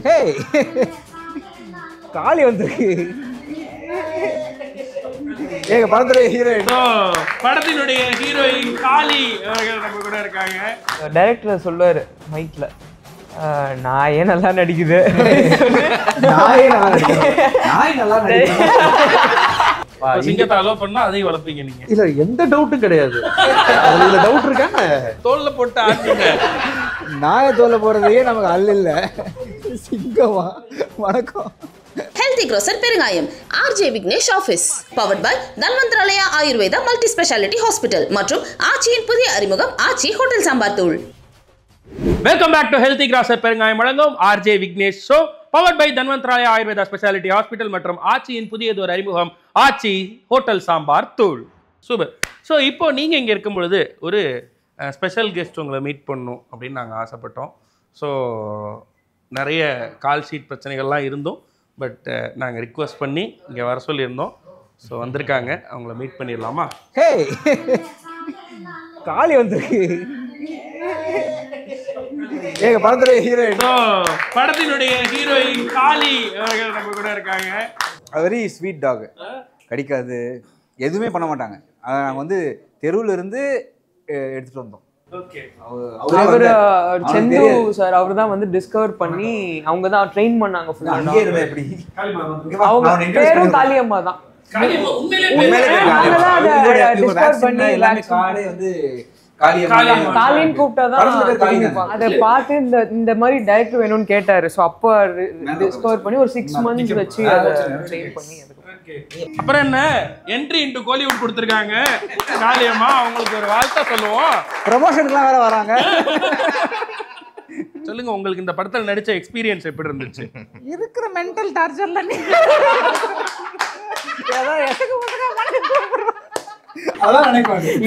ஹே காளி வந்திருக்கு. எங்க படத்துல ஹீரோயின், படத்தினுடைய ஹீரோயின் காளி அவர்கள் நம்ம கூட இருக்காங்க. டைரக்டர் சொல்லுவாரு மைக்ல, நாயே நல்லா நடிக்குது. நாயே நல்லா நடிக்குது. சிங்கத்தை அலோ பண்ணா அதையும் வளர்ப்பீங்க நீங்க? இல்ல எந்த டவுட்டும் கிடையாது. அதுல டவுட் இருக்காங்க. தோல்ல போட்டு ஆட்டுங்க. நாய தோல்ல போறதையே நமக்கு அல்ல இல்ல. சிங்கமா? வணக்கம். ஹெல்தி க்ரோசர் பெருங்காயம் RJ Vignesh office powered by Dhanvantharalaya Ayurveda multi speciality hospital மற்றும் ஆச்சியின் புதிய அறிமுகம் ஆச்சி ஹோட்டல் சாம்பார் தூள். Welcome back to healthy grocer பெருங்காயம் வழங்கும் RJ Vignesh show powered by Dhanvantharalaya Ayurveda speciality hospital மற்றும் ஆச்சியின் புதியதொரு அறிமுகம் ஆச்சி ஹோட்டல் சாம்பார் தூள். சூப்பர். ஸோ இப்போ நீங்கள் இங்கே இருக்கும் பொழுது ஒரு ஸ்பெஷல் கெஸ்ட் உங்களை மீட் பண்ணணும் அப்படின்னு நாங்கள் ஆசைப்பட்டோம். ஸோ நிறைய கால் ஷீட் பிரச்சனைகள்லாம் இருந்தோம். பட் நாங்கள் ரிக்வெஸ்ட் பண்ணி இங்கே வர சொல்லியிருந்தோம். ஸோ வந்திருக்காங்க, அவங்கள மீட் பண்ணிடலாமா? ஹே காளி வந்திருக்கு. எங்க படத்துல ஹீரோயின், படத்தினுடைய ஹீரோயின் காளி அவர்கள் நம்ம கூட இருக்காங்க. Very sweet talk. கடிக்காது, எதுவுமே பண்ண மாட்டாங்க. அதை நாங்கள் வந்து தெருவில் இருந்து எடுத்துட்டு வந்தோம். அவரு செந்து சார் அவர் தான் வந்து டிஸ்கவர் பண்ணி அவங்க தான் ட்ரெயின் பண்ணாங்க. அவங்க பேரும் காளியம்மா தான். காளின்னு கூப்பிட்டாதான் அதை பார்த்து இந்த மாதிரி டைரக்டர் வேணும்னு கேட்டாரு. ஸோ அப்போ டிஸ்கவர் பண்ணி ஒரு 6 months வச்சு ட்ரெயின் பண்ணி அப்புறம் என்ன என்ட்ரி இன்டு கோலிவுட் கொடுத்துருக்காங்க காளியம்மா. அவங்களுக்கு ஒரு வாழ்த்தை சொல்லுவோம். ப்ரமோஷனுக்குலாம் வேற வராங்க. சொல்லுங்க, உங்களுக்கு இந்த படத்தில் நடிச்ச எக்ஸ்பீரியன்ஸ் எப்படி இருந்துச்சு? இருக்கிற மென்டல் டார்ச்சர்ல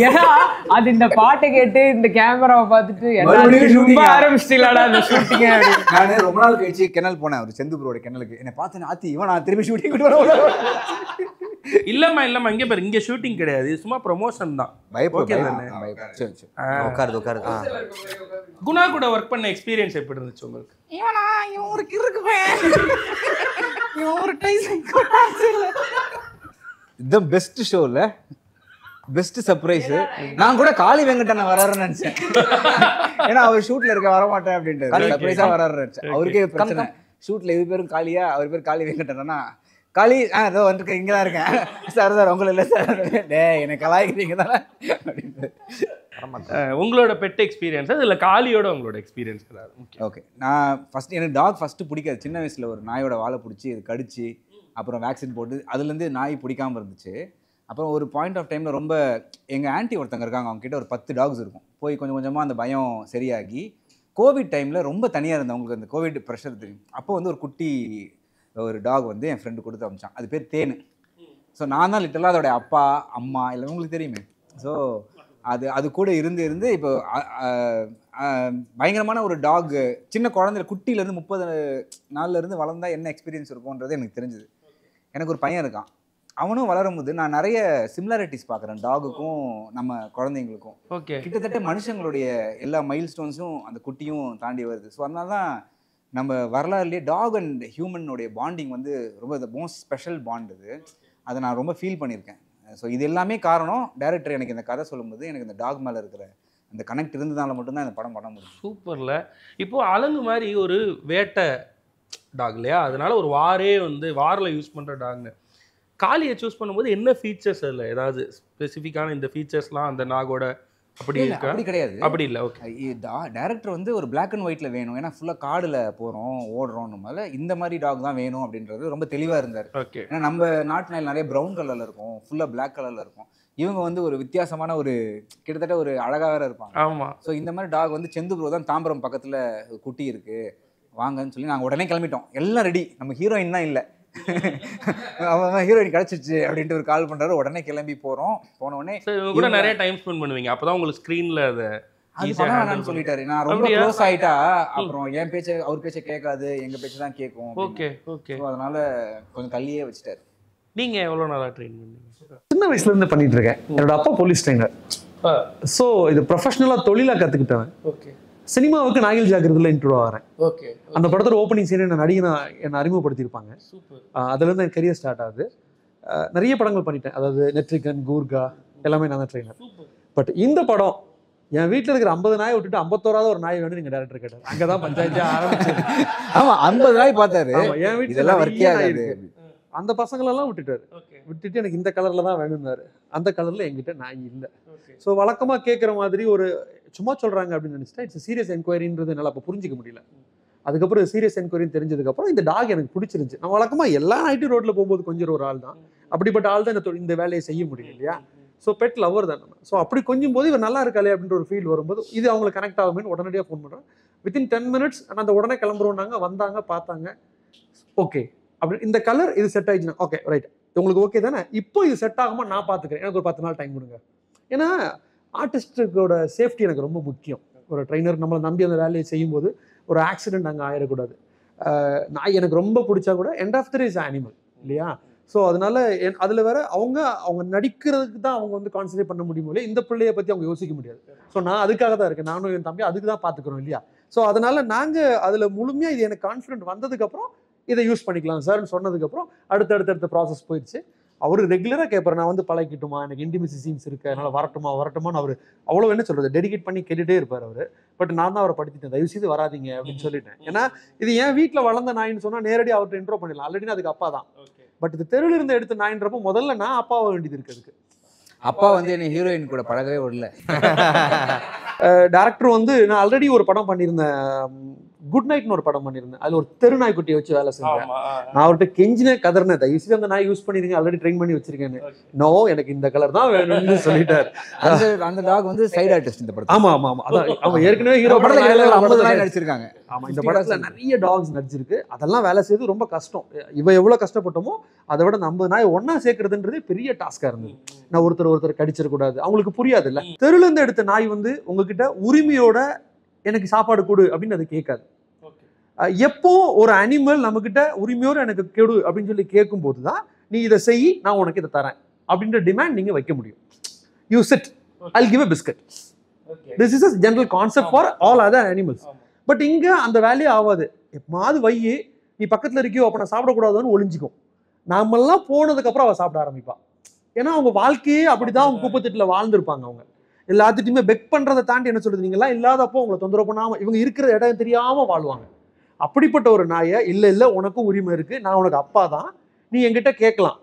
ஏன்னா அது இந்த பாட்டை கேட்டு இந்த கேமராவை பார்த்துட்டு ஆரம்பிச்சிட்டீங்களாடா அந்த ஷூட்டிங். நான் ரொம்ப நாள் கழிச்சு கெனல் போனேன், ஒரு செந்து ப்ரோட கெனலுக்கு. என்னை பார்த்து ஆத்தி இவன் நான் திரும்பி ஷூட்டிங் விட்டு இல்லம்மா இங்கே பாரு, இங்கே ஷூட்டிங் கிடையாது, இது சும்மா ப்ரொமோஷன் தான். உட்காரு. குணா கூட ஒர்க் பண்ண எக்ஸ்பீரியன்ஸ் எப்படி இருந்துச்சு உங்களுக்கு? இது பெஸ்ட் ஷோல பெஸ்ட் சர்ப்ரைஸ். நான் கூட காளி வெங்கடனை வராருன்னு நினைச்சேன். ஏன்னா அவர் ஷூட்ல இருக்க வரமாட்டேன் அப்படின்ட்டு சர்ப்ரைஸா வராருன்னு நினைச்சேன். அவருக்கே பிரச்சனை, ஷூட்ல இது பேரும் காளியா, அவர் பேர் காளி வெங்கடனா. காளி ஏதோ வந்துருக்கேன், இங்கே தான் இருக்கேன் சார் உங்களை இல்லை சார், டே என்னை கலாய்க்கிறீங்க தானே அப்படின்ட்டு. உங்களோட பெட் எக்ஸ்பீரியன்ஸ் அது இல்லை, காளியோட உங்களோட எக்ஸ்பீரியன்ஸ் ஏதாவது? ஓகே, நான் ஃபஸ்ட்டு எனக்கு டாக் ஃபஸ்ட்டு பிடிக்காது. சின்ன வயசில் ஒரு நாயோட வாழை பிடிச்சி இது கடிச்சு அப்புறம் வேக்சின் போட்டு அதுலேருந்து நாய் பிடிக்காமல் இருந்துச்சு. அப்புறம் ஒரு பாயிண்ட் ஆஃப் டைமில் ரொம்ப எங்கள் ஆன்ட்டி ஒருத்தங்க இருக்காங்க, அவங்ககிட்ட ஒரு 10 டாக்ஸ் இருக்கும். போய் கொஞ்சம் கொஞ்சமாக அந்த பயம் சரியாகி கோவிட் டைமில் ரொம்ப தனியாக இருந்தேன். அவங்களுக்கு அந்த கோவிட் ப்ரெஷர் தெரியும். அப்போ வந்து ஒரு குட்டி ஒரு டாக் வந்து என் ஃப்ரெண்டு கொடுத்து அமிச்சான். அது பேர் தேனு. ஸோ நான் தான் லிட்டலாக அதோடைய அப்பா அம்மா எல்லாம் உங்களுக்கு தெரியுமே. ஸோ அது கூட இருந்து இப்போ பயங்கரமான ஒரு டாக். சின்ன குழந்தைல குட்டியிலேருந்து 30 நாள்லேருந்து வளர்ந்தா என்ன எக்ஸ்பீரியன்ஸ் இருக்கும்ன்றது எனக்கு தெரிஞ்சுது. எனக்கு ஒரு பையன் இருக்கான், அவனும் வளரும்போது நான் நிறைய சிமிலாரிட்டிஸ் பார்க்குறேன் டாகுக்கும் நம்ம குழந்தைங்களுக்கும். ஓகே, கிட்டத்தட்ட மனுஷங்களுடைய எல்லா மைல் ஸ்டோன்ஸும் அந்த குட்டியும் தாண்டி வருது. ஸோ அதனால தான் நம்ம வரலாறுலேயே டாக் அண்ட் ஹியூமனுடைய பாண்டிங் வந்து ரொம்ப மோஸ்ட் ஸ்பெஷல் பாண்ட். அதை நான் ரொம்ப ஃபீல் பண்ணியிருக்கேன். ஸோ இது எல்லாமே காரணம் டைரக்டர் எனக்கு இந்த கதை சொல்லும்போது எனக்கு இந்த டாக் மேலே இருக்கிற அந்த கனெக்ட் இருந்ததுனால மட்டும்தான் இந்த படம் பண்ண முடியும். சூப்பரில். இப்போது அலங்கு மாதிரி ஒரு வேட்டை டாக் இல்லையா, அதனால ஒரு வாரில் யூஸ் பண்ணுற டாக்னு காளியை சூஸ் பண்ணும்போது என்ன ஃபீச்சர்ஸ் அதில் ஏதாவது ஸ்பெசிஃபிக்கான இந்த ஃபீச்சர்ஸ்லாம் அந்த நாகோட அப்படி இருக்கா? அப்படி கிடையாது, அப்படி இல்லை. ஓகே, டைரக்டர் வந்து ஒரு பிளாக் அண்ட் ஒயிட்டில் வேணும், ஏன்னா ஃபுல்லாக காடில் போகிறோம் ஓடுறோம், மேலே இந்த மாதிரி டாக் தான் வேணும் அப்படின்றது ரொம்ப தெளிவாக இருந்தார். ஓகே, ஏன்னா நம்ம நாட்டு நாயில் நிறைய ப்ரௌன் கலரில் இருக்கும், ஃபுல்லாக பிளாக் கலரில் இருக்கும். இவங்க வந்து ஒரு வித்தியாசமான ஒரு கிட்டத்தட்ட ஒரு அழகாக வேறு இருப்பாங்க. ஆமாம். ஸோ இந்த மாதிரி டாக் வந்து செந்து ப்ரோ தான் தாம்பரம் பக்கத்தில் குட்டி இருக்குது வாங்கன்னு சொல்லி நாங்கள் உடனே கிளம்பிட்டோம். எல்லாம் ரெடி, நம்ம ஹீரோயின் தான் இல்லை, அவன் ஹீரோயின் கிடச்சிச்சு அப்படின்ட்டு ஒரு கால் பண்ணுறாரு. உடனே கிளம்பி போகிறோம். போனோடனே கூட நிறைய டைம் ஸ்பெண்ட் பண்ணுவீங்க, அப்போ தான் உங்களுக்கு ஸ்க்ரீனில் அதை அது பண்ண வேணாம்னு சொல்லிட்டாரு. நான் ரொம்ப க்ளோஸ் ஆகிட்டா அப்புறம் என் பேச்சை அவர் பேச்சை கேட்காது, எங்கள் பேச்சை தான் கேட்கும். ஓகே ஓகே, அதனால கொஞ்சம் தள்ளியே வச்சுட்டாரு. நீங்கள் எவ்வளோ நாளாக ட்ரெயின் பண்ணீங்க? சின்ன வயசுலேருந்து பண்ணிட்டு இருக்கேன். என்னோட அப்பா போலீஸ் ட்ரெயினர். ஸோ இது ப்ரொஃபஷனலாக தொழிலாக கற்றுக்கிட்டேன். ஓகே. சினிமாவுக்கு நாகில் ஜாக்கிரதையில் இன்ட்ரோ ஆகிறேன். ஓகே. அந்த படத்தோட ஓப்பனிங் சீன் என்ன நடிகை என்னை அறிமுகப்படுத்தியிருப்பாங்க. சூப்பர். அதுலேருந்து என் கரியர் ஸ்டார்ட் ஆகுது. நிறைய படங்கள் பண்ணிட்டேன். அதாவது நெட்ரிகன், கூர்கா எல்லாமே நான் தான் ட்ரெயினர். பட் இந்த படம் என் வீட்டில் இருக்கிற 50 நாயை விட்டுட்டு 51வது ஒரு நாய் வேணும் நீங்க டேரக்டர் கேட்டார். அங்கதான் பஞ்சாயத்தே ஆரம்பிச்சது. ஆமா 50 நாய் பார்த்தாரு. என் வீட்டுல இதெல்லாம் ஒர்க்கே ஆகாது. அந்த பசங்களெல்லாம் விட்டுட்டாரு. விட்டுட்டு எனக்கு இந்த கலர்ல தான் வேணும்னாரு. அந்த கலர்ல என்கிட்ட நாய் இல்லை. ஸோ வழக்கமா கேட்குற மாதிரி ஒரு சும்மா சொல்றாங்க அப்படின்னு நினைச்சிட்டா இட்ஸ் சீரியஸ் என்கொயரின்றது என்னால் அப்போ புரிஞ்சிக்க முடியல. அதுக்கப்புறம் சீரியஸ் என்கொயரின்னு தெரிஞ்சதுக்கப்புறம் இந்த டாக் எனக்கு பிடிச்சிருந்துச்சு. நான் வழக்கமா எல்லா நைட்டு ரோட்ல போகும்போது கொஞ்சம் ஒரு ஆள் தான். அப்படிப்பட்ட ஆள் தான் இந்த வேலையை செய்ய முடியும் இல்லையா. ஸோ பெட் லவர் தான் நம்ம. ஸோ அப்படி கொஞ்சம் போது இவர் நல்லா இருக்காளே அப்படின்ற ஒரு ஃபீல் வரும்போது இது அவங்களுக்கு கனெக்ட் ஆகுமேன்னு உடனடியாக ஃபோன் பண்ணுறேன். வித்தின் 10 minutes நான் அந்த உடனே கிளம்புறோம்னாங்க. வந்தாங்க, பார்த்தாங்க, ஓகே அப்படி இந்த கலர் இது செட் ஆயிடுச்சுன்னா ஓகே ரைட் உங்களுக்கு ஓகே தானே, இப்போ இது செட் ஆகுமா நான் பார்த்துக்கிறேன், எனக்கு ஒரு 10 நாள் டைம் கொடுங்க. ஏன்னா ஆர்டிஸ்டுக்கோட சேஃப்டி எனக்கு ரொம்ப முக்கியம். ஒரு ட்ரைனர் நம்மளை நம்பி அந்த வேலையை செய்யும்போது ஒரு ஆக்சிடென்ட் அங்கே ஆயிடக்கூடாது. நாய் எனக்கு ரொம்ப பிடிச்சா கூட end of the is animal இல்லையா. ஸோ அதனால அதில் வேற அவங்க நடிக்கிறதுக்கு தான் அவங்க வந்து கான்சன்ட்ரேட் பண்ண முடியும் இல்லையா. இந்த பிள்ளையை பற்றி அவங்க யோசிக்க முடியாது. ஸோ நான் அதுக்காக தான் இருக்கேன். நானும் என் தம்பி அதுக்கு தான் பார்த்துக்கிறோம் இல்லையா. ஸோ அதனால நாங்கள் அதில் முழுமையாக இது எனக்கு கான்ஃபிடென்ட் வந்ததுக்கப்புறம் இதை யூஸ் பண்ணிக்கலாம் சார்னு சொன்னதுக்கப்புறம் அடுத்த ப்ராசஸ் போயிடுச்சு. அவர் ரெகுலராக கேட்பார், நான் வந்து பழகிட்டுமா, எனக்கு இன்டிமேசி சீன்ஸ் இருக்கு, அதனால் வரட்டுமான்னு அவர் அவ்வளோ என்ன சொல்கிறது டெடிகேட் பண்ணி கேட்டுகிட்டே இருப்பார் அவர். பட் நான் தான் அவரை படுத்திட்டேன், தயவு செய்து வராதிங்க அப்படின்னு சொல்லிட்டேன். ஏன்னா இது என் வீட்டில் வளர்ந்த நாயின்னு சொன்னால் நேரடியாக அவர்கிட்ட இன்ட்ரோ பண்ணிடலாம். ஆல்ரெடி அதுக்கு அப்பா தான். பட் இது தெருவில் இருந்து எடுத்த நாயின்றப்போ முதல்ல நான் அப்பாவை வேண்டியது இருக்கிறதுக்கு. அப்பா வந்து என்ன ஹீரோயின் கூட பழகவே விடல. டேரக்டர் வந்து நான் ஆல்ரெடி ஒரு படம் பண்ணியிருந்தேன், குட் நைட்னு ஒரு படம் பண்ணியிருந்தேன். அதில் ஒரு தெரு நாய்க்குட்டியை வச்சு வேலை செஞ்சேன். நான் அவர்கிட்ட கெஞ்சினேன், கதறினேன், தயவுசெய்து அந்த நாய் யூஸ் பண்ணிருங்க, ஆல்ரெடி ட்ரெயின் பண்ணி வச்சிருக்கேன்னு. நோ எனக்கு இந்த கலர் தான் வேணும்னு சொல்லிட்டாரு. அந்த டாக் வந்து சைடு ஆர்டிஸ்ட் இந்த படத்துல. ஆமா ஆமா ஆமா அதான் அவங்க ஏற்கனவே ஹீரோ படத்துல 50 நாய் நடிச்சிருக்காங்க. ஆமா இந்த படத்துல நிறைய டாக்ஸ் நடிச்சிருக்கு. அதெல்லாம் வேலை செய்து ரொம்ப கஷ்டம். இவ எவ்வளவு கஷ்டப்பட்டோமோ அதை விட 50 நாய் ஒன்னா சேர்க்கறதுன்றது பெரிய டாஸ்கா இருந்தது. நான் ஒருத்தர் கடிச்சிடக்கூடாது, அவங்களுக்கு புரியாது இல்ல. தெருல இருந்து எடுத்த நாய் வந்து உங்ககிட்ட உரிமையோட எனக்கு சாப்பாடு கொடு அப்படின்னு அது கேட்காது. எப்போ ஒரு அனிமல் நம்ம கிட்ட உரிமையோட எனக்கு கெடு அப்படின்னு சொல்லி கேட்கும் போதுதான் நீ இதை செய், நான் உனக்கு இதை தரேன் அப்படின்ற டிமாண்ட் நீங்க வைக்க முடியும். You sit, I'll give a biscuit. This is a general concept for all other animals. But இங்க அந்த வேலையே ஆகாது. எப்பமாவது வையி, நீ பக்கத்துல இருக்கியோ அப்ப நான் சாப்பிடக்கூடாதுன்னு ஒளிஞ்சிக்கும். நாமெல்லாம் போனதுக்கு அப்புறம் அவ சாப்பிட ஆரம்பிப்பா. ஏன்னா அவங்க வாழ்க்கையே அப்படிதான் அவங்க குப்பத்திட்டுல வாழ்ந்துருப்பாங்க. அவங்க எல்லாத்துட்டையுமே பெக் பண்றதை தாண்டி என்ன சொல்றது, நீங்க எல்லாம் இல்லாதப்போ உங்களை தொந்தரவு பண்ணாம இவங்க இருக்கிற இடம் தெரியாம வாழ்வாங்க. அப்படிப்பட்ட ஒரு நாயை இல்ல உனக்கும் உரிமை இருக்கு, நான் உனக்கு அப்பா தான், நீ என்கிட்ட கேட்கலாம்,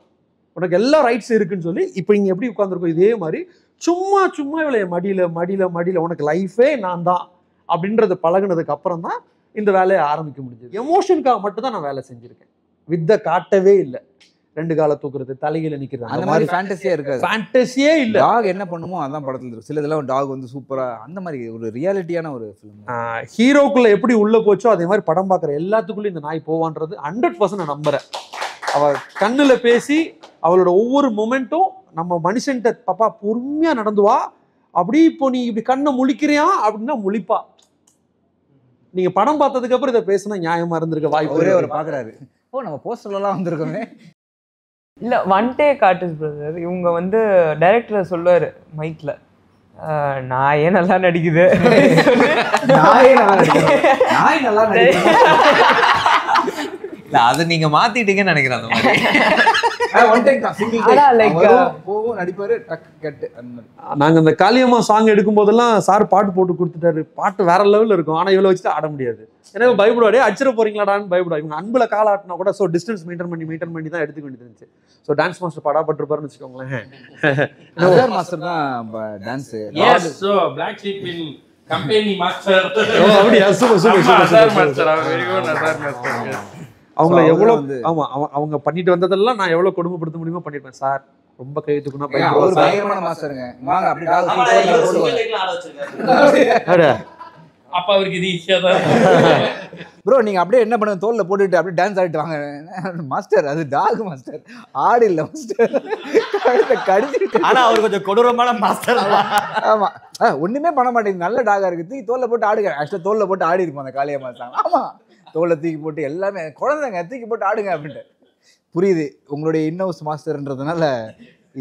உனக்கு எல்லா ரைட்ஸ் இருக்குன்னு சொல்லி இப்போ நீங்க எப்படி உட்காந்துருக்கோம் இதே மாதிரி சும்மா இவளை மடியில உனக்கு லைஃபே நான் தான் அப்படின்றத பழகுனதுக்கு அப்புறம் தான் இந்த வேலையை ஆரம்பிக்க முடிஞ்சது. எமோஷனுக்காக மட்டும் தான் நான் வேலை செஞ்சிருக்கேன். வித்த காட்டவே இல்லை. 2 கால தூக்குறது, தலையில நிக்கிறது, அந்த மாதிரி ஃபேண்டஸியா இருக்காது. ஃபேண்டஸியே இல்ல. டாக் என்ன பண்ணுமோ அதான் படத்துல இருக்கு. சில இதெல்லாம் டாக் வந்து சூப்பரா அந்த மாதிரி ஒரு ரியாலிட்டியான ஒரு ஃபிலிம். ஹீரோக்குள்ள எப்படி உள்ள போச்சோ அதே மாதிரி படம் பார்க்குற எல்லாத்துக்குள்ளயும் இந்த நாய் போவான்றது 100% நான் நம்புறேன். அவ கண்ணுல பேசி அவளோட ஒவ்வொரு மொமெண்ட்டும் நம்ம மனுஷன்ட்ட பாப்பா பொறுமையா நடந்து வா, அப்படி இப்போ நீ இப்படி கண்ணை முழிக்கிறியா அப்படின்னா முழிப்பா. நீங்க படம் பார்த்ததுக்கு அப்புறம் இதை பேசினா நியாயமா இருந்திருக்க வாய்ப்பு. ஒரே ஒரு பாக்குறாரு, ஓ நம்ம போஸ்டர்ல எல்லாம் வந்திருக்கோமே. இல்ல ஒன் டேக் ஆர்டிஸ்ட் பிரதர், இவங்க வந்து டைரக்டர் சொல்லுவாரு மைக்ல, நாயே நல்லா நடிக்குது, நாய் நல்லா நடிக்குது. இல்ல அது நீங்க மாத்திட்டீங்கன்னு நினைக்கிறேன். அந்த மாதிரி நாங்க இந்த காளியம்மா சாங் எடுக்கும் போதெல்லாம் சார் பாட்டு போட்டு கொடுத்துட்டாரு. பாட்டு வேற லெவல்ல இருக்கும். ஆனா இவ்வளவு வச்சுட்டு ஆட முடியாது. ஏன்னா பயப்படுவாடே, அடிச்சிட போறீங்களாடான்னு பயப்படுவா. இவங்க அன்புல கால ஆட்டினா கூட ஸோ டிஸ்டன்ஸ் மெயின்டைன் பண்ணி தான் எடுத்துக்க வேண்டியது இருந்துச்சு. ஸோ டான்ஸ் மாஸ்டர் படாப்பட்டிருப்பாருன்னு வச்சுக்கோங்களேன். மாஸ்டர் தான் dance. Yes so black sheep in company master. Oh அப்படியே super master very good master. அவங்கள எவ்வளவு ஆமா அவங்க பண்ணிட்டு வந்ததெல்லாம் நான் எவ்வளவு கொடுமைப்படுத்த முடியுமோ பண்ணிருப்பேன். சார் ரொம்ப கை தூக்குனா பயங்கரமான மாஸ்டருங்க. வாங்க அப்படி அப்ப அவருக்கு இது ஈஸியா தான். ப்ரோ நீங்க அப்படியே என்ன பண்ணுங்க, தோல்ல போட்டுட்டு அப்படியே டான்ஸ் ஆடிட்டு வாங்க. மாஸ்டர் அது டாக் மாஸ்டர், ஆடு இல்ல மாஸ்டர். கடிச்சிட்டு ஆனா அவர் கொஞ்சம் கொடூரமான மாஸ்டர். ஆமா ஒண்ணுமே பண்ண மாட்டேங்குது, நல்ல டாகா இருக்கு, தூக்கி தோல்ல போட்டு ஆடுங்க. ஆக்சுவலா தோல்ல போட்டு ஆடி இருக்கும் அந்த காளியா மாஸ்டர். ஆமா தோலை தூக்கி போட்டு எல்லாமே குழந்தைங்க தூக்கி போட்டு ஆடுங்க அப்படின்ட்டு. புரியுது உங்களுடைய இன்னவுஸ் மாஸ்டர்ன்றதுனால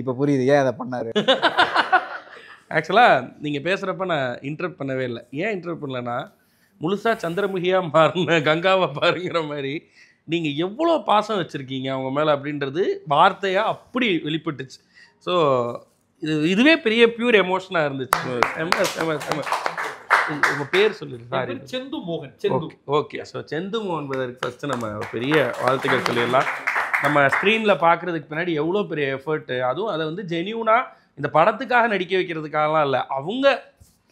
இப்ப புரியுது ஏன் அதை பண்ணாரு. ஆக்சுவலாக நீங்கள் பேசுகிறப்ப நான் இன்டர்ப்ட் பண்ணவே இல்லை. ஏன் இன்டர்ப்ட் பண்ணலன்னா, முழுசாக சந்திரமுகியாக மாறின கங்காவை பாருங்கிற மாதிரி நீங்கள் எவ்வளோ பாசம் வச்சுருக்கீங்க அவங்க மேலே அப்படின்றது வார்த்தையாக அப்படி வெளிப்பட்டுச்சு. ஸோ இதுவே பெரிய பியூர் எமோஷனாக இருந்துச்சு. உங்கள் பேர் சொல்லிடு. சாரி, செந்து மோகன். செந்து. ஓகே. ஸோ செந்து மோகன் பிரதருக்கு ஃபஸ்ட்டு நம்ம பெரிய வாழ்த்துக்கள் சொல்லிடலாம். நம்ம ஸ்க்ரீனில் பார்க்குறதுக்கு பின்னாடி எவ்வளோ பெரிய எஃபர்ட்டு, அதுவும் அதை வந்து ஜென்யூனாக இந்த படத்துக்காக நடிக்க வைக்கிறதுக்காகலாம் இல்லை,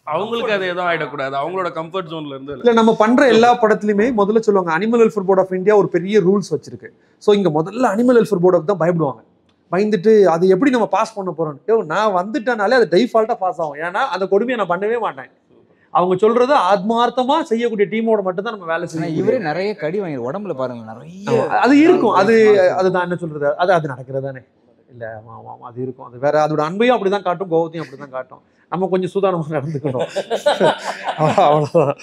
அவங்களுக்கு அது எதுவும் ஆகிடக்கூடாது, அவங்களோட கம்ஃபர்ட் ஜோன்ல இருந்து. இல்லை, நம்ம பண்ற எல்லா படத்துலையுமே முதல்ல சொல்லுவாங்க animal welfare board of India ஒரு பெரிய ரூல்ஸ் வச்சிருக்கு. ஸோ இங்கே முதல்ல அனிமல் வெல்ஃபேர் போர்டு தான் பயப்படுவாங்க. பயந்துட்டு அது எப்படி நம்ம பாஸ் பண்ண போறோம். நான் வந்துட்டனாலே அது டைஃபால்ட்டாக பாஸ் ஆகும். ஏன்னா அந்த கொடுமையை நான் பண்ணவே மாட்டேன். அவங்க சொல்றது ஆத்மார்த்தமா செய்யக்கூடிய டீமோட மட்டும் தான் நம்ம வேலை செய்யணும். இவரே நிறைய கடி வாங்கி உடம்புல பாருங்க நிறைய அது இருக்கும். அதுதான் என்ன சொல்றது, அது நடக்கிறது தானே. இல்லை, ஆமாம், அது இருக்கும். அது வேற, அதோட அன்பையும் அப்படிதான் காட்டும், கோபத்தையும் அப்படிதான் காட்டும். நம்ம கொஞ்சம் சூதானமாக நடந்துக்கணும். அவ்வளோதான்.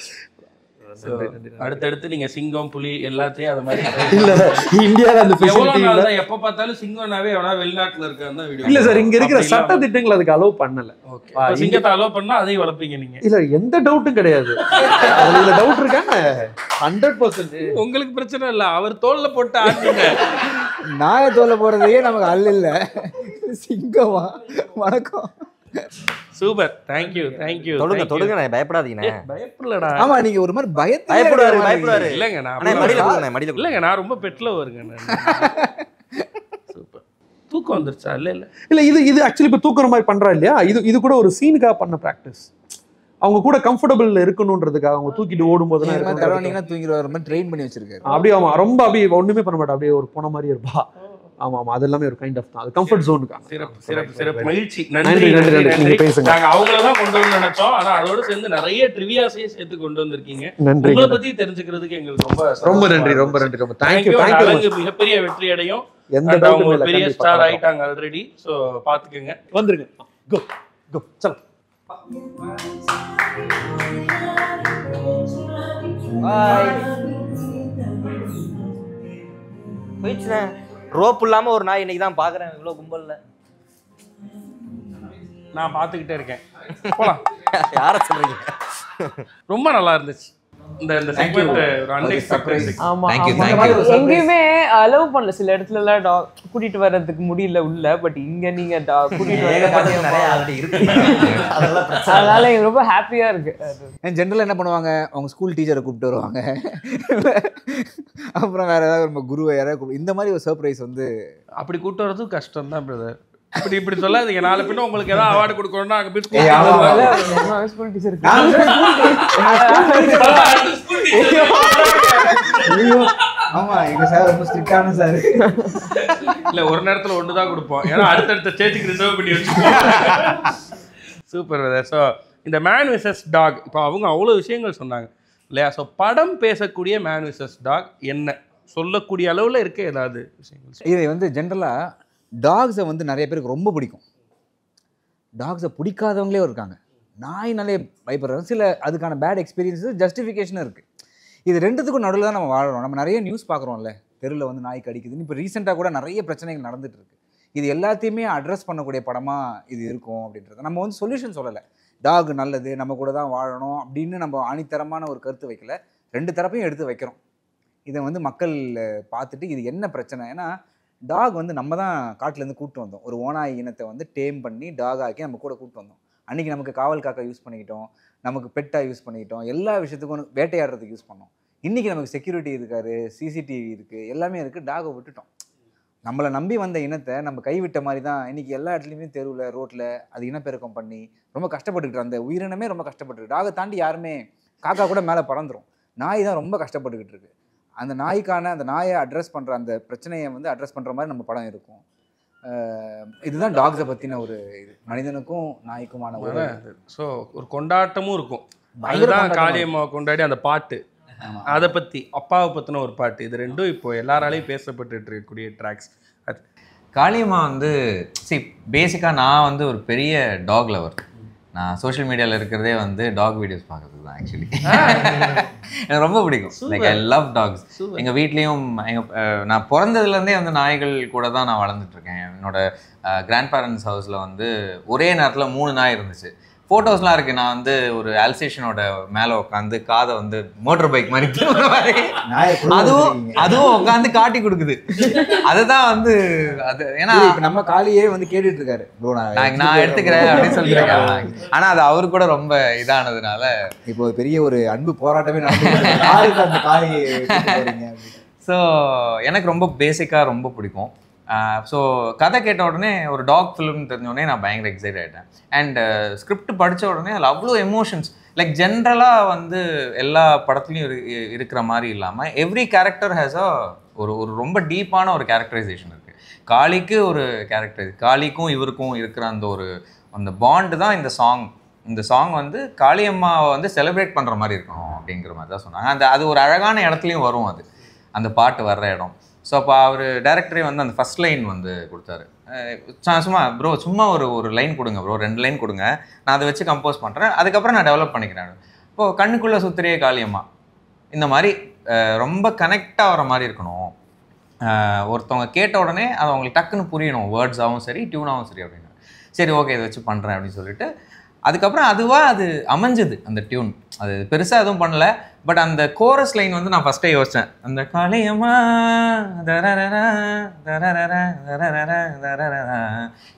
அடுத்தடுத்து நீங்க சிங்கம், புலி எல்லாத்தையும் அது மாதிரி இல்ல இந்தியால அந்த ஃபெசிலிட்டி இல்ல. எப்ப பார்த்தாலும் சிங்கம்னாவே எவனா வெளிநாட்டுல இருக்கான்னு வீடியோ. இல்ல சார், இங்க இருக்கிற சட்ட திட்டங்கள் அதுக்கு அலோவ் பண்ணல. ஓகே, சிங்கத்தை அலோவ் பண்ணா அதையும் வளர்ப்பீங்க நீங்க? இல்ல, எந்த டவுட்டும் கிடையாது. அதுல டவுட் இருக்காங்க 100%. உங்களுக்கு பிரச்சனை இல்ல, அவர் தோல்ல போட்டு ஆடுங்க. நாய தோல்ல போறதையே நமக்கு அல்ல. சிங்கமா? வணக்கம். Super, thank you thank you. தொடுங்க நான் பயப்படாதீங்கண்ணே. பயப்படலடா. ஆமா, நீங்க ஒரு மாதிரி பயப்படுவாரு. இல்லங்க நான் மடியில இல்லங்க, நான் ரொம்ப பெட்ல வருங்க. சூப்பர். தூக்கம் வந்துருச்சா? இல்ல இது ஆக்சுவலி இப்ப தூக்குற மாதிரி பண்றா இல்லையா, இது கூட ஒரு சீனுக்காக பண்ண பிராக்டிஸ். அவங்க கூட கம்ஃபர்டபுள் இருக்கணும்ன்றதுக்காக அவங்க தூக்கிட்டு ஓடும்போது தூங்கிட்டு வர மாதிரி ட்ரெயின் பண்ணி வச்சிருக்காரு. அப்படியே ஆமா, ரொம்ப அப்படியே ஒண்ணுமே பண்ண மாட்டா, அப்படியே ஒரு போன மாதிரி இருப்பா. ஆமா, அது எல்லாமே ஒரு கைண்ட் ஆஃப் தான். அது கம்ஃபர்ட் ஜோனுக்காக. சிறப்பு மகிழ்ச்சி. நன்றி. நாங்க அவங்களதான் கொண்டு வந்து நினைச்சோம், ஆனா அதோட சேர்ந்து நிறைய ட்ரிவியாஸையும் சேர்த்து கொண்டு வந்திருக்கீங்க. உங்களை பத்தி தெரிஞ்சுக்கிறதுக்கு எங்களுக்கு ரொம்ப நன்றி. ரொம்ப தேங்க்யூ. அழகு மிகப்பெரிய வெற்றி அடையும். எந்த அவங்க பெரிய ஸ்டார் ஆயிட்டாங்க ஆல்ரெடி. சோ பாத்துக்கங்க, வந்துருங்க. கோ சல். போயிடுச்சுண்ணே. ரோப் இல்லாம ஒரு நாய் இன்னைக்கு தான் பாக்குறேன் இவ்வளவு கும்பல்ல. நான் பாத்துக்கிட்டே இருக்கேன். போலாம். யார சொல்றீங்க? ரொம்ப நல்லா இருந்துச்சு இந்த செக்மெண்ட். ஒரு அன்எக்ஸ்பெக்டட். ஆமா, Thank you. எங்கேயுமே அலோவ் பண்ணல. சில இடத்துல எல்லாம் டாக் கூட்டிட்டு வர்றதுக்கு முடியல உள்ள. பட் இங்க நீங்க டாக் கூட்டிட்டு ஏகப்பட்ட நிறைய ஆல்ரெடி இருக்கு. அதெல்லாம் பிரச்சனை. அதனால எனக்கு ரொம்ப ஹாப்பியா இருக்கு. ஜென்ரலாக என்ன பண்ணுவாங்க, அவங்க ஸ்கூல் டீச்சரை கூப்பிட்டு வருவாங்க, அப்புறம் வேற ஏதாவது நம்ம குருவை யாராவது இந்த மாதிரி ஒரு சர்ப்ரைஸ் வந்து அப்படி கூட்டு வரதும் கஷ்டம் தான் பிரதர். இப்படி சொல்லாதீங்க. நாலு பின்ன உங்களுக்கு ஏதாவது அவார்டு கொடுக்கணும்னா அங்க போய் ஸ்கூல் டீச்சர் ஆமா, எங்க சார் ரொம்ப ஸ்ட்ரிக்டான சார். இல்ல, ஒரு நேரத்துல ஒண்ணுதான் கொடுப்போம், ஏன்னா அடுத்தடுத்த ஸ்டேஜுக்கு ரிசர்வ் பண்ணி வச்சுக்கோம். Super brother. ஸோ இந்த மேன் விசஸ் டாக், இப்போ அவங்க அவ்வளோ விஷயங்கள் சொன்னாங்க இல்லையா? ஸோ படம் பேசக்கூடிய மேன் விசஸ் டாக் என்ன சொல்லக்கூடிய அளவில் இருக்க ஏதாவது விஷயங்கள்? இது வந்து ஜென்ரலாக டாக்ஸை வந்து நிறைய பேருக்கு ரொம்ப பிடிக்கும். டாக்ஸை பிடிக்காதவங்களே இருக்காங்க. நாய்னாலே பயப்படுறாங்க. சில அதுக்கான பேட் எக்ஸ்பீரியன்ஸஸ் ஜஸ்டிஃபிகேஷனும் இருக்குது. இது ரெண்டுத்துக்கும் நடுவில் தான் நம்ம வாழறோம். நம்ம நிறைய நியூஸ் பார்க்குறோம்ல, தெருவில் வந்து நாய் கடிக்குதுன்னு. இப்போ ரீசெண்டாக கூட நிறைய பிரச்சனைகள் நடந்துட்டு இருக்கு. இது எல்லாத்தையுமே அட்ரஸ் பண்ணக்கூடிய படமாக இது இருக்கும் அப்படின்றது. நம்ம வந்து சொல்யூஷன் சொல்லலை, டாக் நல்லது, நம்ம கூட தான் வாழணும் அப்படின்னு நம்ம ஆணித்தரமான ஒரு கருத்து வைக்கல. ரெண்டு தரப்பையும் எடுத்து வைக்கிறோம். இதை வந்து மக்கள் பார்த்துட்டு இது என்ன பிரச்சனை, ஏன்னா டாக் வந்து நம்ம தான் காட்டிலேருந்து கூப்பிட்டு வந்தோம். ஒரு ஓனாய் இனத்தை வந்து டேம் பண்ணி டாக் ஆக்கி நம்ம கூட கூப்பிட்டு வந்தோம். அன்றைக்கி நமக்கு காவல் காக்கா யூஸ் பண்ணிக்கிட்டோம், நமக்கு பெட்டாக யூஸ் பண்ணிக்கிட்டோம், எல்லா விஷயத்துக்கும் வேட்டையாடுறதுக்கு யூஸ் பண்ணோம். இன்றைக்கி நமக்கு செக்யூரிட்டி இருக்காரு, சிசிடிவி இருக்குது, எல்லாமே இருக்குது. டாகை விட்டுட்டோம். நம்மளை நம்பி வந்த இனத்தை நம்ம கைவிட்ட மாதிரி தான் இன்றைக்கி எல்லா இடத்துலையுமே தெருவில், ரோட்டில் அது இனப்பெருக்கம் பண்ணி ரொம்ப கஷ்டப்பட்டுக்கிட்டு, அந்த உயிரினமே ரொம்ப கஷ்டப்பட்டுருக்கு. டாகை தாண்டி யாருமே, காக்கா கூட மேலே பறந்துடும். நாய் தான் ரொம்ப கஷ்டப்பட்டுக்கிட்டு இருக்கு. அந்த நாயை அட்ரஸ் பண்ணுற அந்த பிரச்சனையை வந்து அட்ரஸ் பண்ணுற மாதிரி நம்ம படம் இருக்கும். இதுதான் டாக்ஸை பற்றின ஒரு இது, மனிதனுக்கும் நாய்க்குமான ஒரு. ஸோ ஒரு கொண்டாட்டமும் இருக்கும். அதுதான் காளியம்மா கொண்டாடி அந்த பாட்டு, அதை பற்றி அப்பாவை பற்றின ஒரு பாட்டு. இது ரெண்டும் இப்போ எல்லாராலையும் பேசப்பட்டு இருக்கக்கூடிய ட்ராக்ஸ். அது காளியம்மா வந்து பேசிக்காக நான் வந்து ஒரு பெரிய டாக் லவர். நான் சோஷியல் மீடியாவில் இருக்கிறதே வந்து டாக் வீடியோஸ் பார்க்குறது தான் ஆக்சுவலி. எனக்கு ரொம்ப பிடிக்கும். Like I love tax. எங்கள் வீட்லேயும் நான் பிறந்ததுலேருந்தே வந்து நாய்கள் கூட தான் நான் வளர்ந்துட்டுருக்கேன். என்னோட கிராண்ட் பேரண்ட்ஸ் ஹவுஸில் வந்து ஒரே நேரத்தில் 3 நாய் இருந்துச்சு. ஃபோட்டோஸ்லாம் இருக்குது. நான் வந்து ஒரு ஆல்சேஷனோட மேலே உட்காந்து காதை வந்து மோட்டர் பைக் மாதிரி திரும்புற மாதிரி அதுவும் உட்காந்து காட்டி கொடுக்குது. அதுதான் வந்து அது ஏன்னா நம்ம காலியே வந்து கேட்டுட்டு இருக்காரு ப்ரோ நான் எடுத்துக்கிறேன் அப்படின்னு சொல்லியிருக்கேன். ஆனால் அது அவரு கூட ரொம்ப இதானதுனால இப்போ பெரிய ஒரு அன்பு போராட்டமே நடந்து அந்த காலியை. ஸோ எனக்கு ரொம்ப பேசிக்காக ரொம்ப பிடிக்கும். ஸோ கதை கேட்ட உடனே ஒரு டாக் ஃபிலிம் தெரிஞ்சோடனே நான் பயங்கர எக்ஸைட் ஆகிட்டேன். அண்ட் ஸ்கிரிப்ட் படித்த உடனே அதில் அவ்வளோ எமோஷன்ஸ் லைக் ஜென்ரலாக வந்து எல்லா படத்துலையும் இருக்கிற மாதிரி இல்லாமல் எவ்ரி கேரக்டர் ஹேஸ் ஒரு ரொம்ப டீப்பான ஒரு கேரக்டரைசேஷன் இருக்குது. காளிக்கு ஒரு கேரக்டர், காளிக்கும் இவருக்கும் இருக்கிற அந்த பாண்டு தான் இந்த சாங் வந்து காளியம்மாவை வந்து செலிப்ரேட் பண்ணுற மாதிரி இருக்கணும் அப்படிங்கிற மாதிரி தான் சொன்னாங்க. அது ஒரு அழகான இடத்துலையும் வரும் அந்த பாட்டு வர்ற இடம். ஸோ அப்போ அவர் டைரக்டரே வந்து அந்த ஃபஸ்ட் லைன் வந்து கொடுத்தாரு. சும்மா ஒரு லைன் கொடுங்க ப்ரோ, 2 லைன் கொடுங்க, நான் அதை வச்சு கம்போஸ் பண்ணுறேன், அதுக்கப்புறம் நான் டெவலப் பண்ணிக்கிறேன். இப்போது கண்ணுக்குள்ளே சுத்திரியே காளியம்மா இந்த மாதிரி ரொம்ப கனெக்ட் ஆகிற மாதிரி இருக்கணும். ஒருத்தவங்க கேட்ட உடனே அது அவங்களுக்கு டக்குன்னு புரியணும், வேர்ட்ஸாகவும் சரி டியூனாகவும் சரி அப்படின்னு. சரி ஓகே இதை வச்சு பண்ணுறேன் அப்படின்னு சொல்லிட்டு அதுக்கப்புறம் அது அமைஞ்சுது அந்த டியூன். அது பெருசாக எதுவும் பண்ணல. பட் அந்த கோரஸ் லைன் வந்து நான் ஃபஸ்ட்டே யோசித்தேன். அந்த காளியம்மா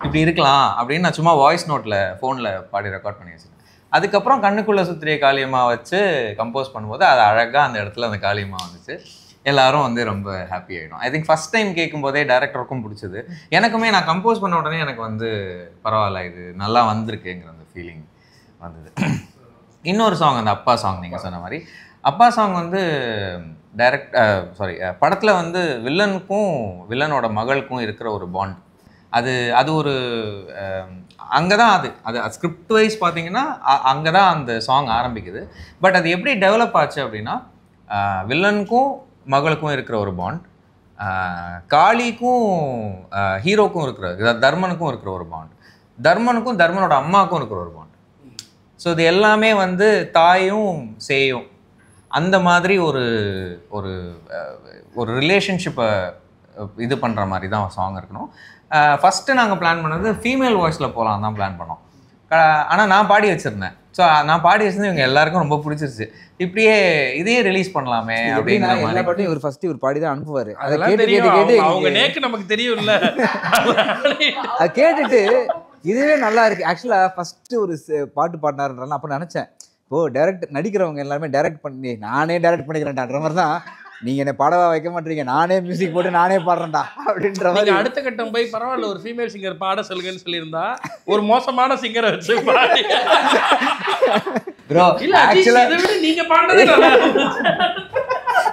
இப்படி இருக்கலாம் அப்படின்னு நான் சும்மா வாய்ஸ் நோட்டில் ஃபோனில் பாடி ரெக்கார்ட் பண்ணி வச்சுருக்கேன். அதுக்கப்புறம் கண்ணுக்குள்ளே சுத்திரிய காளியம்மா வச்சு கம்போஸ் பண்ணும்போது அது அழகாக அந்த இடத்துல அந்த காளியம்மா வந்துச்சு. எல்லாரும் வந்து ரொம்ப ஹாப்பி ஆகிடும். ஐ திங்க் ஃபஸ்ட் டைம் கேட்கும்போதே டேரக்டருக்கும் பிடிச்சது, எனக்குமே நான் கம்போஸ் பண்ண உடனே எனக்கு வந்து பரவாயில்ல இது நல்லா வந்திருக்குங்கிற அந்த ஃபீலிங் வந்தது. இன்னொரு சாங் அந்த அப்பா சாங், நீங்கள் சொன்ன மாதிரி அப்பா சாங் வந்து படத்தில் வந்து வில்லனோட மகளுக்கும் இருக்கிற ஒரு பாண்ட். அது ஒரு அங்கே தான் அது ஸ்கிரிப்ட் வைஸ் பார்த்தீங்கன்னா அங்கே தான் அந்த சாங் ஆரம்பிக்குது. பட் அது எப்படி டெவலப் ஆச்சு அப்படின்னா வில்லனுக்கும் மகளுக்கும் இருக்கிற ஒரு பாண்ட், காளிக்கும் ஹீரோக்கும் இருக்கிற தர்மனுக்கும் இருக்கிற ஒரு பாண்ட், தர்மனுக்கும் தர்மனோட அம்மாவுக்கும் இருக்கிற ஒரு பாண்ட். ஸோ இது எல்லாமே வந்து தாயும் சேயும் அந்த மாதிரி ஒரு ரிலேஷன்ஷிப்பை இது பண்ணுற மாதிரி தான் சாங் இருக்கணும். ஃபஸ்ட்டு நாங்கள் பிளான் பண்ணது ஃபீமேல் வாய்ஸில் போகலாம் தான் பிளான் பண்ணோம். ஆனால் நான் பாடி வச்சுருந்தேன். ஸோ நான் பாடி வச்சிருந்து இவங்க எல்லாருக்கும் ரொம்ப பிடிச்சிருச்சு. இப்படியே இதையே ரிலீஸ் பண்ணலாமே அப்படிங்கிற மாதிரி பாட்டு இவர் ஃபர்ஸ்ட் இவர் பாடி தான் அனுப்புவார். அதெல்லாம் கேட்டு அவங்க நேக்கு நமக்கு தெரியும்ல. அதை கேட்டுட்டு இதுவே நல்லா இருக்கு. ஆக்சுவலாக ஃபர்ஸ்ட் ஒரு பாட்டு பாடினாருன்றாலும் அப்போ நினச்சேன், இப்போது டைரக்ட் நடிக்கிறவங்க எல்லாருமே டைரக்ட் பண்ணி நானே டைரக்ட் பண்ணிக்கிறேன்டான்ற மாதிரி தான். நீங்கள் என்ன பாடவா வைக்க மாட்டீங்க, நானே மியூசிக் போட்டு நானே பாடுறேன்டா அப்படின்ற மாதிரி. அடுத்த கட்டம் போய் பரவாயில்ல ஒரு ஃபீமேல் சிங்கர் பாட சொல்லுங்கன்னு சொல்லியிருந்தா ஒரு மோசமான சிங்கரை வச்சு பாடி ப்ரோ நீங்க பாடுறது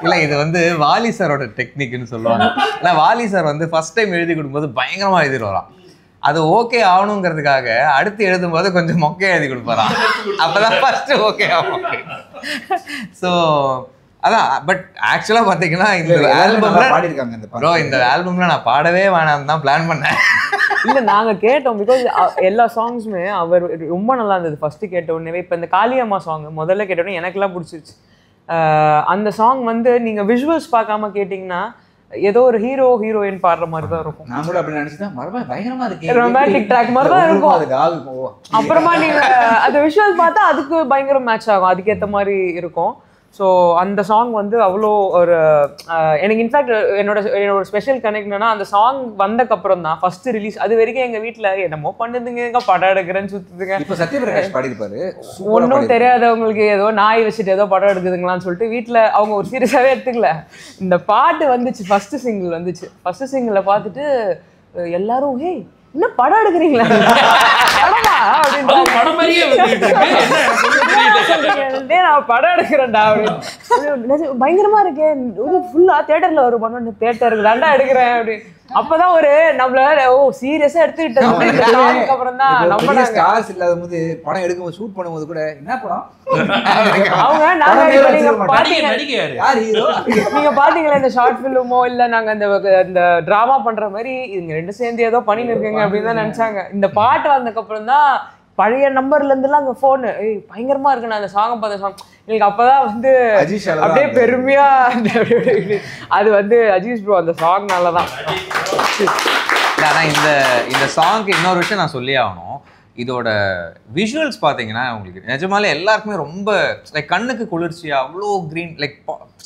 இல்லை, இது வந்து வாலி சாரோட டெக்னிக்னு சொல்லுவாங்க. ஏன்னா வாலி சார் வந்து ஃபர்ஸ்ட் டைம் எழுதி கொடுக்கும்போது பயங்கரமாக எழுதிட்டு வரான். அது ஓகே ஆகணுங்கிறதுக்காக அடுத்து எழுதும்போது கொஞ்சம் மொக்கையாக எழுதி கொடுப்பாரான். அப்போதான் ஃபர்ஸ்ட் ஓகே ஆகும். ஸோ அதான். பட் ஆக்சுவலாக பார்த்தீங்கன்னா இந்த ஆல்பம்ல நான் பாடவே வேணாம்னு தான் பிளான் பண்ணேன். இல்லை நாங்கள் கேட்டோம், பிகாஸ் எல்லா சாங்ஸுமே அவர் ரொம்ப நல்லா இருந்தது ஃபஸ்ட்டு கேட்ட உடனே. இப்போ இந்த காளியம்மா சாங் முதல்ல கேட்ட உடனே எனக்குலாம் பிடிச்சிருச்சு. அந்த சாங் வந்து நீங்கள் விஷுவல்ஸ் பார்க்காம கேட்டிங்கன்னா ஏதோ ஒரு ஹீரோயின் பாடுற மாதிரி தான் இருக்கும். நான் கூட அப்படி நினைச்சுதான் பயங்கரமா இருக்கு, ரொமான்டிக் ட்ராக் மாதிரி தான் இருக்கும். அப்புறமா நீங்க அந்த விஷுவல் பார்த்தா அதுக்கு பயங்கர மேட்ச் ஆகும், அதுக்கேற்ற மாதிரி இருக்கும். ஸோ அந்த சாங் வந்து அவ்வளோ ஒரு எனக்கு இன்ஃபேக்ட் என்னோட ஸ்பெஷல் கனெக்ட்னா அந்த சாங் வந்தக்கப்புறம் தான் ஃபர்ஸ்ட் ரிலீஸ். அது வரைக்கும் எங்கள் வீட்டில் என்னமோ பண்ணுதுங்க, படம் எடுக்கிறேன்னு சுற்றுதுங்க. இப்போ சத்யபிரகாஷ் பாடியிருப்பாரு, ஒன்றும் தெரியாதவங்களுக்கு ஏதோ நாய் வச்சுட்டு ஏதோ படம் எடுக்குதுங்களான்னு சொல்லிட்டு வீட்டில் அவங்க ஒரு சீரியஸாகவே எடுத்துக்கல. இந்த பாட்டு வந்துச்சு, ஃபர்ஸ்ட் சிங்கிள் வந்துச்சு. ஃபர்ஸ்ட் சிங்கிளை பார்த்துட்டு எல்லாரும் ஹே இன்னும் படம் எடுக்கிறீங்களா நான் படம் எடுக்கிறேன்டா அப்படின்னு பயங்கரமா இருக்கேன். ஃபுல்லா தியேட்டர்ல ஒரு படம் தியேட்டருக்கு தாண்டா எடுக்கிறேன் அப்படின்னு. அப்பதான் ஒரு நம்மள சீரியஸா எடுத்துக்கிட்டது அப்புறம் தான் நம்ம ஸ்டார்ஸ் இல்லாத போது படம் எடுக்கும்போது ஷூட் பண்ணும்போது கூட என்ன படம் அவங்க நீங்க பாத்தீங்களா இந்த ஷார்ட் பிலிமோ இல்ல நாங்க இந்த டிராமா பண்ற மாதிரி இவங்க ரெண்டு சேர்ந்து ஏதோ பண்ணின்னு இருக்கீங்க அப்படின்னு தான் நினைச்சாங்க. இந்த பாட்டு வந்ததுக்கு அப்புறம் தான் பழைய நம்பர்ல இருந்துலாம் அங்க போனு பயங்கரமா இருக்கு. நான் அந்த சாங் பார்த்த சாங் எனக்கு அப்பதான் வந்து அப்படியே பெருமையா அது வந்து அஜீஷ் ப்ரோ அந்த சாங்னாலதான். ஆனா இந்த சாங்க்கு இன்னொரு விஷயம் நான் சொல்லி ஆகணும். இதோட விஷுவல்ஸ் பார்த்தீங்கன்னா உங்களுக்கு நிஜமாலே எல்லாருக்குமே ரொம்ப லைக் கண்ணுக்கு குளிர்ச்சியாக அவ்வளோ க்ரீன் லைக்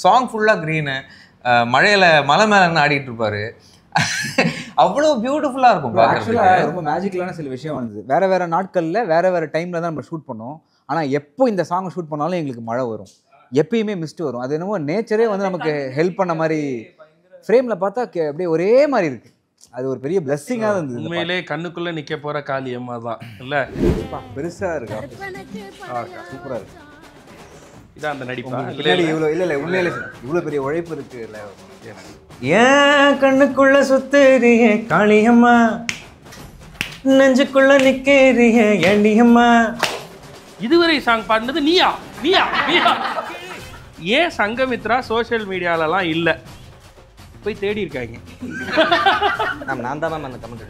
சாங் ஃபுல்லாக க்ரீனு மழையில் மலை மேலே ஆடிட்டு இருப்பாரு அவ்வளோ பியூட்டிஃபுல்லாக இருக்கும். ஆக்சுவலாக ரொம்ப மேஜிக்கலான சில விஷயம் வந்தது. வேறு நாட்களில் வேறு டைமில் தான் நம்ம ஷூட் பண்ணோம். ஆனால் எப்போ இந்த சாங்கை ஷூட் பண்ணாலும் எங்களுக்கு மழை வரும், எப்பயுமே மிஸ்ட் வரும். அது என்னமோ நேச்சரே வந்து நமக்கு ஹெல்ப் பண்ண மாதிரி ஃப்ரேமில் பார்த்தா அப்படியே ஒரே மாதிரி இருக்குது. அது ஒரு பெரிய பிளஸ்ஸிங்காக இருந்தது. உண்மையிலே கண்ணுக்குள்ளே நிற்க போகிற காளியம்மா தான் இல்லை? பெருசாக இருக்கா, சூப்பராக இருக்கு. இதான் அந்த நடிப்பா இவ்வளோ இல்லை உண்மையிலே இவ்வளோ பெரிய உழைப்பு இருக்கு இல்லை? ஏன் கண்ணுக்குள்ள சுத்துறிய காளியம்மா, நெஞ்சுக்குள்ள நிக்கிறிய ஏண்டியம்மா. இதுவரை சாங் பாடினது நீயா நீயா நீயா? ஏன் சங்கமித்ரா சோஷியல் மீடியாலலாம் இல்லை? போய் தேடி இருக்காங்க. நான் தான் மேம் அந்த கமெண்ட்